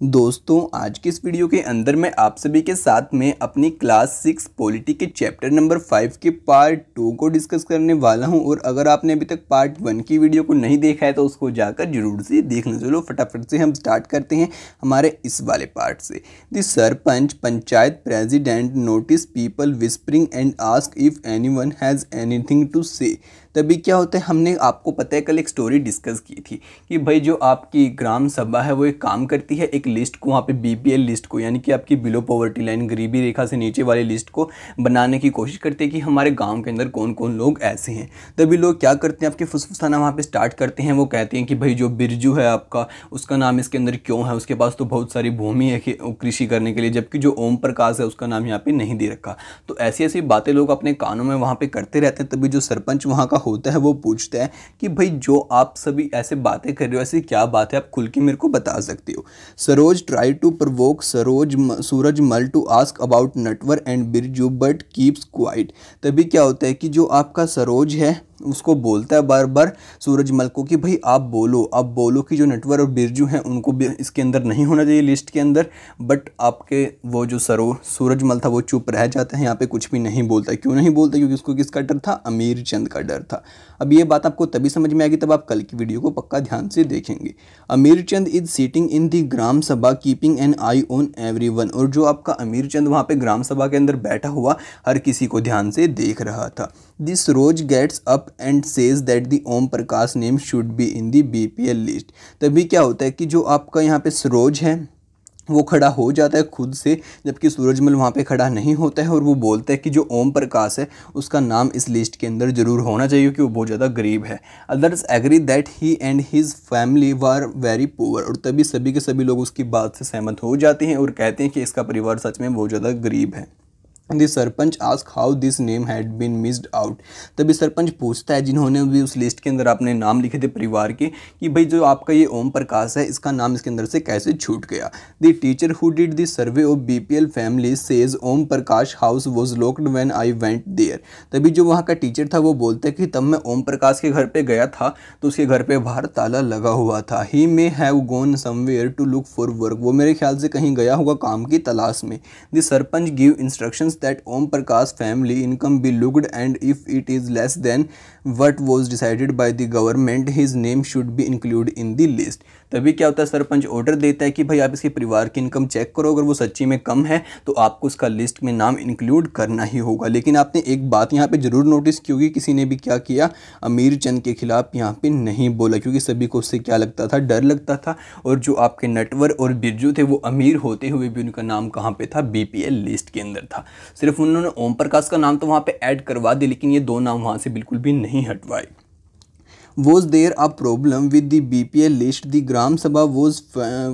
दोस्तों आज की इस वीडियो के अंदर मैं आप सभी के साथ में अपनी क्लास 6 पॉलिटी के चैप्टर नंबर 5 के पार्ट 2 को डिस्कस करने वाला हूं। और अगर आपने अभी तक पार्ट 1 की वीडियो को नहीं देखा है तो उसको जाकर जरूर से देख लें। चलो फटाफट से हम स्टार्ट करते हैं हमारे इस वाले पार्ट से। The sarpanch panchayat president notice people whispering and ask if anyone has anything to say. तभी क्या होता है, हमने आपको पता है कल एक स्टोरी डिस्कस की थी कि भाई जो आपकी ग्राम सभा है वो एक काम करती है, एक लिस्ट को वहाँ पे बीपीएल लिस्ट को यानी कि आपकी बिलो पॉवर्टी लाइन गरीबी रेखा से नीचे वाली लिस्ट को बनाने की कोशिश करते हैं कि हमारे गांव के अंदर कौन कौन लोग ऐसे हैं। तभी लोग क्या करते हैं, आपके फुसफुसाना वहाँ पे स्टार्ट करते हैं। वो कहते हैं कि भाई जो बिरजू है आपका, उसका नाम इसके अंदर क्यों है, उसके पास तो बहुत सारी भूमि है कृषि करने के लिए, जबकि जो ओम प्रकाश है उसका नाम यहाँ पे नहीं दे रखा। तो ऐसी ऐसी बातें लोग अपने कानों में वहाँ पे करते रहते हैं। तभी जो सरपंच वहाँ का होता है वो पूछता है कि भाई जो आप सभी ऐसे बातें कर रहे हो, ऐसी क्या बात है, आप खुल के मेरे को बता सकते हो। Saroj try to provoke Surajmal to ask about Natwar and Birju but keeps quiet. तभी क्या होता है कि जो आपका सरोज है उसको बोलता है बार बार सूरजमल को कि भाई आप बोलो कि जो नटवर और बिरजू हैं उनको भी इसके अंदर नहीं होना चाहिए लिस्ट के अंदर। बट आपके वो जो सूरजमल था वो चुप रह जाता है, यहाँ पे कुछ भी नहीं बोलता। क्यों नहीं बोलता? क्योंकि उसको किसका डर था? अमीर चंद का डर था। अब ये बात आपको तभी समझ में आएगी तब आप कल की वीडियो को पक्का ध्यान से देखेंगे। अमीर चंद is seating in the gram सभा keeping an I on everyone. और जो आपका अमीर चंद वहाँ पे ग्राम सभा के अंदर बैठा हुआ हर किसी को ध्यान से देख रहा था। This rose gets up and says that the Om Prakash name should be in the BPL list. तभी क्या होता है कि जो आपका यहाँ पे सरोज है वो खड़ा हो जाता है खुद से, जबकि सूरजमल वहाँ पे खड़ा नहीं होता है। और वो बोलता है कि जो ओम प्रकाश है उसका नाम इस लिस्ट के अंदर ज़रूर होना चाहिए क्योंकि वो बहुत ज़्यादा गरीब है। Others agree that he and his family were very poor. और तभी सभी के सभी लोग उसकी बात से सहमत हो जाते हैं और कहते हैं कि इसका परिवार सच में बहुत ज़्यादा गरीब है। The sarpanch ask how this name had been missed out. तभी सरपंच पूछता है जिन्होंने भी उस लिस्ट के अंदर अपने नाम लिखे थे परिवार के, कि भाई जो आपका ये ओम प्रकाश है इसका नाम इसके अंदर से कैसे छूट गया। The teacher who did the survey of BPL family says Om Prakash house was locked when I went there. तभी जो वहाँ का टीचर था वो बोलता है कि तब मैं ओम प्रकाश के घर पे गया था तो उसके घर पे बाहर ताला लगा हुआ था। He may have gone somewhere to look for work. वो मेरे ख्याल से कहीं गया होगा काम की तलाश में। The sarpanch give instructions that Om Prakash family income be looked and if it is less than what was decided by the government his name should be included in the list। तभी क्या होता है, सरपंच ऑर्डर देता है कि भाई आप इसके परिवार की इनकम चेक करो, अगर वो सच्ची में कम है तो आपको उसका लिस्ट में नाम इंक्लूड करना ही होगा। लेकिन आपने एक बात यहाँ पे ज़रूर नोटिस की होगी, किसी ने भी क्या किया, अमीर चंद के खिलाफ यहाँ पे नहीं बोला, क्योंकि सभी को उससे क्या लगता था, डर लगता था। और जो आपके नटवर और बिरजू थे वो अमीर होते हुए भी उनका नाम कहाँ पे था? बीपीएल लिस्ट के अंदर था। सिर्फ उन्होंने ओम प्रकाश का नाम तो वहाँ पे ऐड करवा दिया, लेकिन ये दो नाम वहाँ से बिल्कुल भी नहीं हटवाए। Was there a problem with the BPL list? The ग्राम सभा was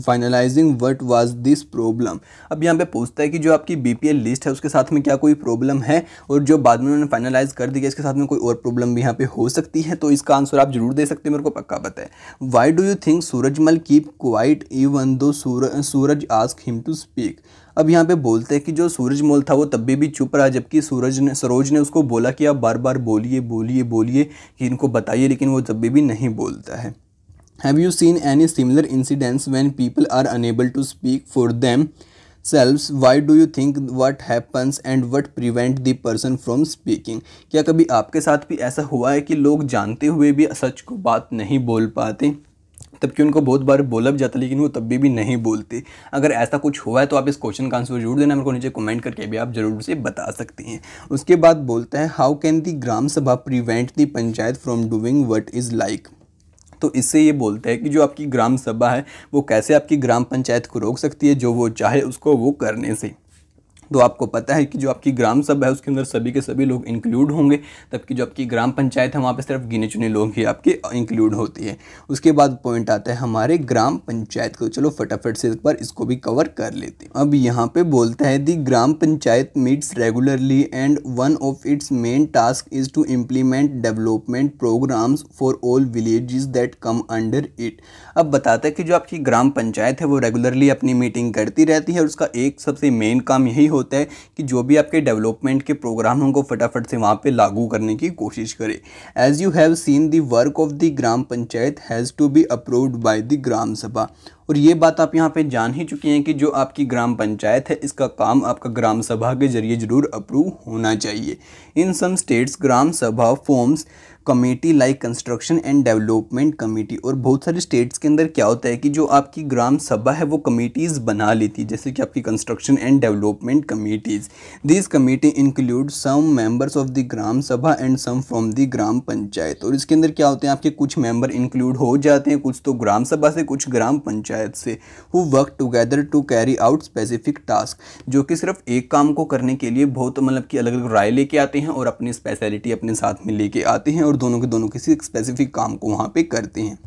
finalizing what was this problem। अब यहाँ पे पूछता है कि जो आपकी BPL लिस्ट है उसके साथ में क्या कोई प्रॉब्लम है, और जो बाद में उन्होंने फाइनलाइज कर दिया इसके साथ में कोई और प्रॉब्लम भी यहाँ पे हो सकती है। तो इसका आंसर आप जरूर दे सकते हैं, मेरे को पक्का पता है। Why do you think Surajmal keep quiet even though Suraj ask him to speak. अब यहाँ पे बोलते हैं कि जो सूरजमल था वो तब भी चुप रहा, जबकि सरोज ने उसको बोला कि आप बार बार बोलिए बोलिए बोलिए कि इनको बताइए, लेकिन वो तब भी नहीं बोलता है। Have you seen any similar incidents when people are unable to speak for themselves. Why do you think what happens and what prevent the person from speaking. क्या कभी आपके साथ भी ऐसा हुआ है कि लोग जानते हुए भी सच को बात नहीं बोल पाते, तबकि उनको बहुत बार बोला भी जाता लेकिन वो तब भी नहीं बोलते? अगर ऐसा कुछ हुआ है तो आप इस क्वेश्चन का आंसर जरूर देना, मेरे को नीचे कमेंट करके भी आप जरूर से बता सकते हैं। उसके बाद बोलता है हाउ कैन द ग्राम सभा prevent the panchayat from doing what is like. तो इससे ये बोलता है कि जो आपकी ग्राम सभा है वो कैसे आपकी ग्राम पंचायत को रोक सकती है, जो वो चाहे उसको वो करने से। तो आपको पता है कि जो आपकी ग्राम सभा है उसके अंदर सभी के सभी लोग इंक्लूड होंगे, तबकि जो आपकी ग्राम पंचायत है वहाँ पे सिर्फ गिने चुने लोग ही आपके इंक्लूड होती है। उसके बाद पॉइंट आता है हमारे ग्राम पंचायत को। चलो फटाफट से एक बार इसको भी कवर कर लेते हैं। अब यहाँ पे बोलता है the gram panchayat meets regularly and one of its main task is to implement development programmes for all villages that come under it. अब बताता है कि जो आपकी ग्राम पंचायत है वो रेगुलरली अपनी मीटिंग करती रहती है और उसका एक सबसे मेन काम यही होता है कि जो भी आपके डेवलपमेंट के प्रोग्राम हैं उनको फटाफट से वहाँ पे लागू करने की कोशिश करें। As you have seen the work of the gram panchayat has to be approved by the gram sabha. और ये बात आप यहाँ पे जान ही चुके हैं कि जो आपकी ग्राम पंचायत है इसका काम आपका ग्राम सभा के जरिए जरूर अप्रूव होना चाहिए। इन सम स्टेट्स ग्राम सभा forms committee like construction and development committee. और बहुत सारे स्टेट्स के अंदर क्या होता है कि जो आपकी ग्राम सभा है वो कमेटीज़ बना लेती है, जैसे कि आपकी construction and development committees. This committee include some members of the gram sabha and some from the gram panchayat. और इसके अंदर क्या होते हैं, आपके कुछ मेंबर इंक्लूड हो जाते हैं, कुछ तो ग्राम सभा से, कुछ ग्राम पंचायत से, who work together to carry out specific task, जो कि सिर्फ एक काम को करने के लिए बहुत मतलब कि अलग अलग राय लेके आते हैं और अपनी स्पेशलिटी अपने साथ में लेके आते हैं और दोनों के दोनों किसी स्पेसिफिक काम को वहाँ पे करते हैं।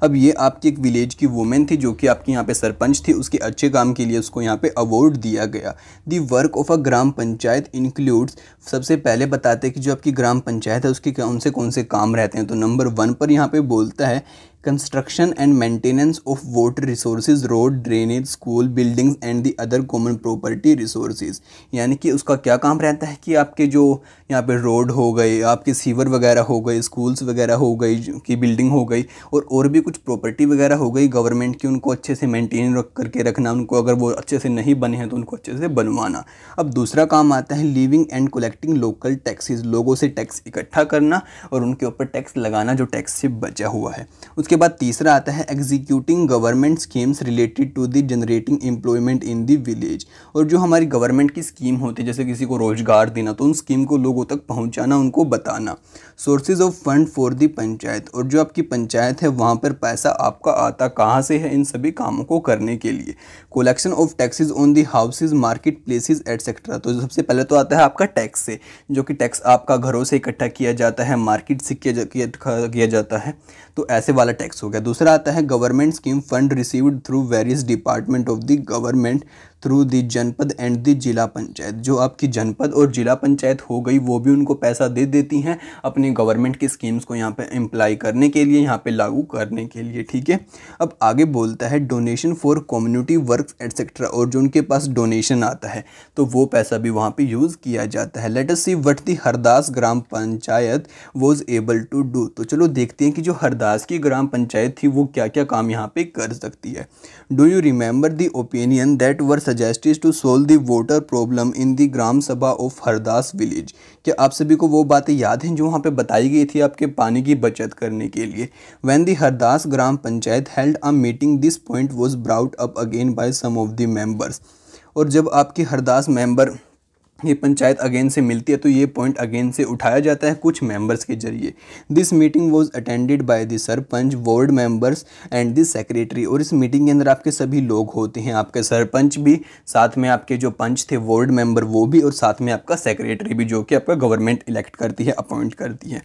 अब ये आपकी एक विलेज की वुमेन थी जो कि आपकी यहाँ पे सरपंच थी, उसके अच्छे काम के लिए उसको यहाँ पे अवार्ड दिया गया। The work of a gram panchayat includes, सबसे पहले बताते हैं कि जो आपकी ग्राम पंचायत है उसके कौन से काम रहते हैं। तो नंबर 1 पर यहाँ पे बोलता है construction and maintenance of water resources, road, drainage, school buildings and the other common property resources. यानी कि उसका क्या काम रहता है कि आपके जो यहाँ पे रोड हो गए, आपके सीवर वगैरह हो गए, स्कूल्स वगैरह हो गई की बिल्डिंग हो गई और भी कुछ प्रॉपर्टी वगैरह हो गई गवर्नमेंट की, उनको अच्छे से मेंटेन करके रखना, उनको अगर वो अच्छे से नहीं बने हैं तो उनको अच्छे से बनवाना। अब दूसरा काम आता है living and collecting local taxes, लोगों से टैक्स इकट्ठा करना और उनके ऊपर टैक्स लगाना जो टैक्स से बचा हुआ है। उसके बाद तीसरा आता है executing government schemes related to the generating employment in the village. और जो हमारी गवर्नमेंट की स्कीम होती है, जैसे किसी को रोजगार देना, तो उन स्कीम को लोगों तक पहुंचाना, उनको बताना। Sources of fund for the panchayat, और जो आपकी पंचायत है वहाँ पर पैसा आपका आता कहाँ से है इन सभी कामों को करने के लिए। Collection of taxes on the houses, market places etcetera. तो सबसे पहले तो आता है आपका टैक्स से, जो कि टैक्स आपका घरों से इकट्ठा किया जाता है, मार्केट से किया जाता है, तो ऐसे वाला टैक्स हो गया। दूसरा आता है government scheme fund received through various department of the government through the जनपद एंड द जिला पंचायत। जो आपकी जनपद और जिला पंचायत हो गई वो भी उनको पैसा दे देती हैं अपनी गवर्नमेंट की स्कीम्स को यहाँ पे इम्प्लाई करने के लिए, यहाँ पे लागू करने के लिए। ठीक है, अब आगे बोलता है donation for community work etcetera. और जो उनके पास डोनेशन आता है तो वो पैसा भी वहाँ पे यूज़ किया जाता है। Let us see what the Hardas gram panchayat was able to do. तो चलो देखते हैं कि जो हरदास की ग्राम पंचायत थी वो क्या क्या काम यहाँ पे कर सकती है। Do you remember the opinion that were suggested to solve the water problem in the gram sabha of Hardas village. क्या आप सभी को वो बातें याद हैं जो वहाँ पे बताई गई थी आपके पानी की बचत करने के लिए। When the Hardas gram panchayat held a meeting this point was brought up again by some of the members. और जब आपकी हरदास मेंबर ये पंचायत अगेन से मिलती है तो ये पॉइंट अगेन से उठाया जाता है कुछ मेंबर्स के जरिए। This meeting was attended by the sarpanch, ward members and the secretary. और इस मीटिंग के अंदर आपके सभी लोग होते हैं, आपके सरपंच भी, साथ में आपके जो पंच थे वार्ड मेंबर वो भी, और साथ में आपका सेक्रेटरी भी जो कि आपका गवर्नमेंट इलेक्ट करती है, अपॉइंट करती है।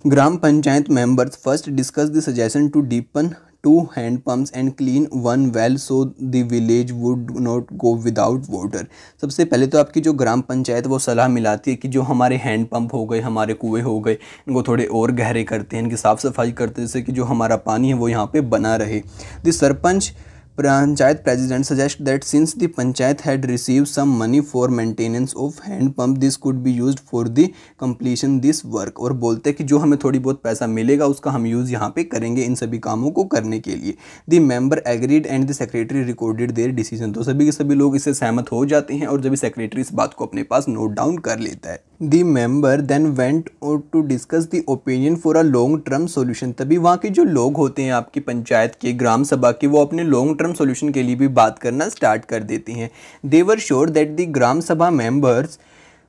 Gram panchayat members first discuss the suggestion to deepen 2 hand pumps and clean 1 well so the village would not go without water. सबसे पहले तो आपकी जो ग्राम पंचायत वो सलाह मिलाती है कि जो हमारे हैंड पंप हो गए, हमारे कुएं हो गए, इनको थोड़े और गहरे करते हैं, इनकी साफ़ सफाई करते हैं जिससे कि जो हमारा पानी है वो यहाँ पे बना रहे। The sarpanch panchayat president suggest that since the panchayat had received some money for maintenance of hand pump, this could be used for the completion this work। और बोलते हैं कि जो हमें थोड़ी बहुत पैसा मिलेगा उसका हम यूज़ यहाँ पे करेंगे इन सभी कामों को करने के लिए। The member agreed and the secretary recorded their decision। तो सभी के सभी लोग इससे सहमत हो जाते हैं और जब सेक्रेटरी इस बात को अपने पास नोट डाउन कर लेता है। The member then went to discuss the opinion for a long term solution। तभी वहाँ के जो लोग होते हैं आपकी पंचायत के, ग्राम सभा के, वो अपने लॉन्ग टर्म सॉल्यूशन के लिए भी बात करना स्टार्ट कर देती हैं। They were sure that the ग्राम सभा members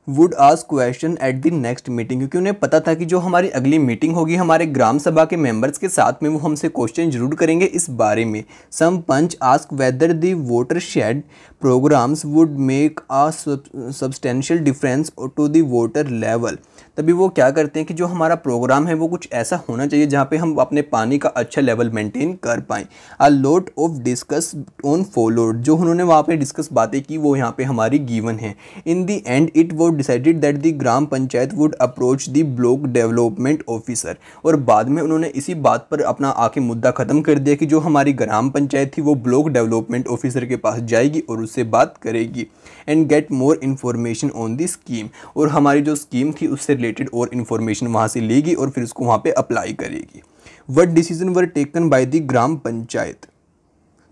would ask question at the next meeting. क्योंकि उन्हें पता था कि जो हमारी अगली मीटिंग होगी हमारे ग्राम सभा के मेंबर्स के साथ में वो हमसे क्वेश्चन जरूर करेंगे इस बारे में। Some panch ask whether the watershed programmes would make a substantial difference to the water level. तभी वो क्या करते हैं कि जो हमारा प्रोग्राम है वो कुछ ऐसा होना चाहिए जहाँ पे हम अपने पानी का अच्छा लेवल मेंटेन कर पाएँ। A lot of discuss on followed. जो उन्होंने वहाँ पे डिस्कस बातें की वो यहाँ पे हमारी गिवन है। इन द एंड इट वो decided that the gram panchayat would approach the block development officer. और बाद में उन्होंने इसी बात पर अपना आके मुद्दा ख़त्म कर दिया कि जो हमारी ग्राम पंचायत थी वो ब्लॉक डेवलपमेंट ऑफिसर के पास जाएगी और उससे बात करेगी and get more information on the scheme. और हमारी जो स्कीम थी उससे रिलेटेड और इन्फॉर्मेशन वहाँ से लेगी और फिर उसको वहाँ पे अप्लाई करेगी। What decision were taken by the gram panchayat.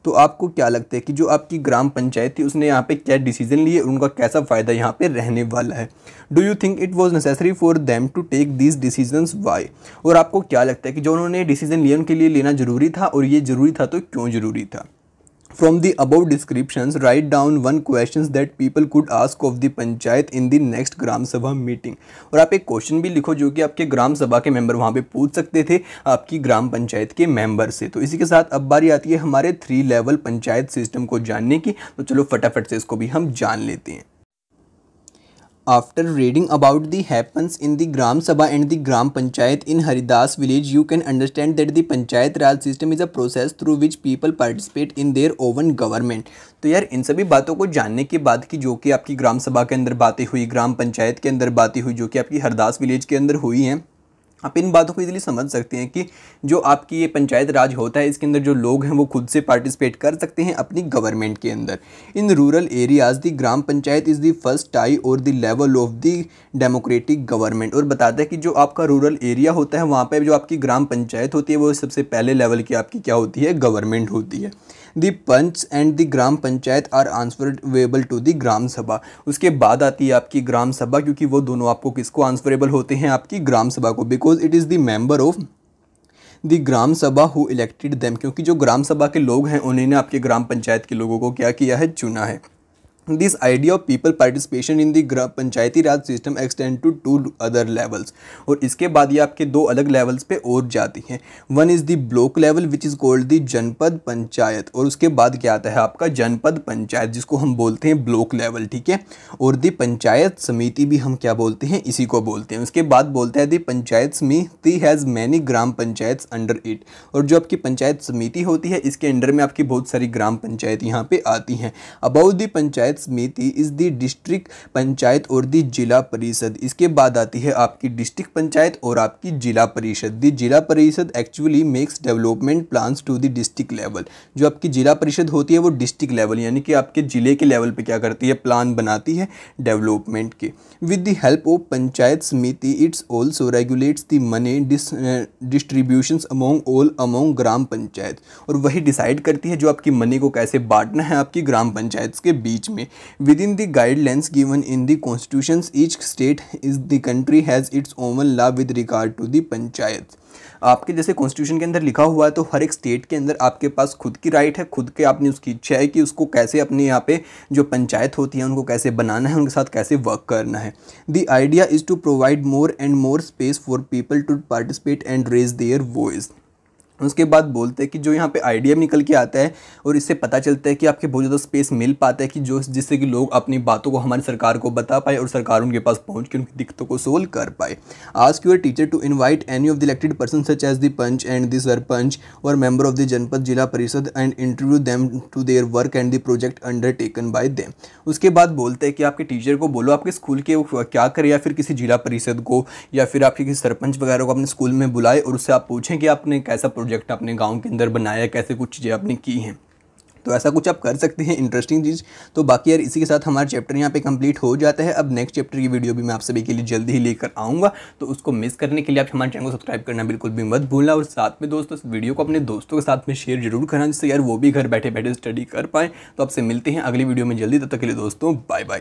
तो आपको क्या लगता है कि जो आपकी ग्राम पंचायत थी उसने यहाँ पे क्या डिसीजन लिए और उनका कैसा फ़ायदा यहाँ पे रहने वाला है? Do you think it was necessary for them to take these decisions why? और आपको क्या लगता है कि जो उन्होंने डिसीजन लिया उनके लिए लेना ज़रूरी था, और ये ज़रूरी था तो क्यों ज़रूरी था? From the above descriptions, write down one questions that people could ask of the panchayat in the next ग्राम सभा मीटिंग। और आप एक क्वेश्चन भी लिखो जो कि आपके ग्राम सभा के मेंबर वहाँ पे पूछ सकते थे आपकी ग्राम पंचायत के मेंबर से। तो इसी के साथ अब बारी आती है हमारे 3 लेवल पंचायत सिस्टम को जानने की। तो चलो फटाफट से इसको भी हम जान लेते हैं। After reading about the happens in the Gram Sabha and the Gram Panchayat in Haridas village, you can understand that the Panchayat Raj system is a process through which people participate in their own government। तो यार इन सभी बातों को जानने के बाद कि जो कि आपकी ग्राम सभा के अंदर बातें हुई, ग्राम पंचायत के अंदर बातें हुई, जो कि आपकी हरदास विलेज के अंदर हुई हैं, आप इन बातों को इजीली समझ सकते हैं कि जो आपकी ये पंचायत राज होता है इसके अंदर जो लोग हैं वो खुद से पार्टिसिपेट कर सकते हैं अपनी गवर्नमेंट के अंदर। In rural areas the gram panchayat is the first tier और the level of the democratic government. और बताता है कि जो आपका रूरल एरिया होता है वहाँ पे जो आपकी ग्राम पंचायत होती है वो सबसे पहले लेवल की आपकी क्या होती है, गवर्नमेंट होती है। The panch and the gram panchayat are answerable to the gram sabha. उसके बाद आती है आपकी ग्राम सभा, क्योंकि वो दोनों आपको किसको आंसरेबल होते हैं, आपकी ग्राम सभा को, because it is the member of the gram sabha who elected them. क्योंकि जो ग्राम सभा के लोग हैं उन्होंने आपके ग्राम पंचायत के लोगों को क्या किया है, चुना है। This idea of people participation in the panchayati raj system extend to 2 other levels. और इसके बाद ये आपके 2 अलग लेवल्स पे और जाती हैं। One is the block level which is called the जनपद पंचायत। और उसके बाद क्या आता है आपका जनपद पंचायत, जिसको हम बोलते हैं ब्लॉक लेवल, ठीक है। और द पंचायत समिति भी हम क्या बोलते हैं, इसी को बोलते हैं। उसके बाद बोलता है द पंचायत समिति has many gram panchayat under it. और जो आपकी पंचायत समिति होती है इसके अंडर में आपकी बहुत सारी ग्राम पंचायत यहाँ पे आती हैं। अबाउट द पंचायत समिति इज द डिस्ट्रिक्ट पंचायत और द जिला परिषद। इसके बाद आती है आपकी डिस्ट्रिक्ट पंचायत और आपकी जिला परिषद। The zila parishad actually makes development plans to the district level. जो आपकी जिला परिषद होती है वो डिस्ट्रिक्ट लेवल यानी कि आपके जिले के लेवल पे क्या करती है, प्लान बनाती है डेवलपमेंट के। With the help of panchayat samiti it's also regulates the money distributions among gram panchayat. और वही डिसाइड करती है जो आपकी मनी को कैसे बांटना है आपकी ग्राम पंचायत के बीच में। Within the guidelines given in the constitutions, each state is the country has its own law with regard to the panchayat. आपके जैसे कॉन्स्टिट्यूशन के अंदर लिखा हुआ है तो हर एक स्टेट के अंदर आपके पास खुद की राइट है, खुद के आपने उसकी इच्छा है कि उसको कैसे अपने यहाँ पे जो पंचायत होती है उनको कैसे बनाना है, उनके साथ कैसे वर्क करना है। The idea is to provide more and more space for people to participate and raise their voice. उसके बाद बोलते हैं कि जो यहाँ पे आइडिया निकल के आता है और इससे पता चलता है कि आपके बहुत ज़्यादा स्पेस मिल पाता है कि जो जिससे कि लोग अपनी बातों को हमारी सरकार को बता पाए और सरकार उनके पास पहुँच के उनकी दिक्कतों को सोल्व कर पाए। Ask your teacher to invite any of the elected person such as the panch and the sarpanch or member of the janpad zila parishad and interview them to their work and the project undertaken by them. उसके बाद बोलते हैं कि आपके teacher को बोलो आपके school के क्या करे, या फिर किसी जिला परिषद को या फिर आपके किसी सरपंच वगैरह को अपने स्कूल में बुलाए और उससे आप पूछें कि आपने कैसा प्रोजेक्ट अपने गाँव अंदर बनाया, कैसे कुछ चीज़ें आपने की हैं। तो ऐसा कुछ आप कर सकते हैं, इंटरेस्टिंग चीज़। तो बाकी यार इसी के साथ हमारा चैप्टर यहाँ पे कंप्लीट हो जाता है। अब नेक्स्ट चैप्टर की वीडियो भी मैं आप सभी के लिए जल्दी ही लेकर आऊँगा, तो उसको मिस करने के लिए आप हमारे चैनल को सब्सक्राइब करना बिल्कुल भी मत भूलना। और साथ में दोस्तों इस वीडियो को अपने दोस्तों के साथ में शेयर जरूर करना, जिससे यार वो भी घर बैठे बैठे स्टडी कर पाएँ। तो आपसे मिलते हैं अगली वीडियो में जल्दी, तब तक के लिए दोस्तों बाय बाय।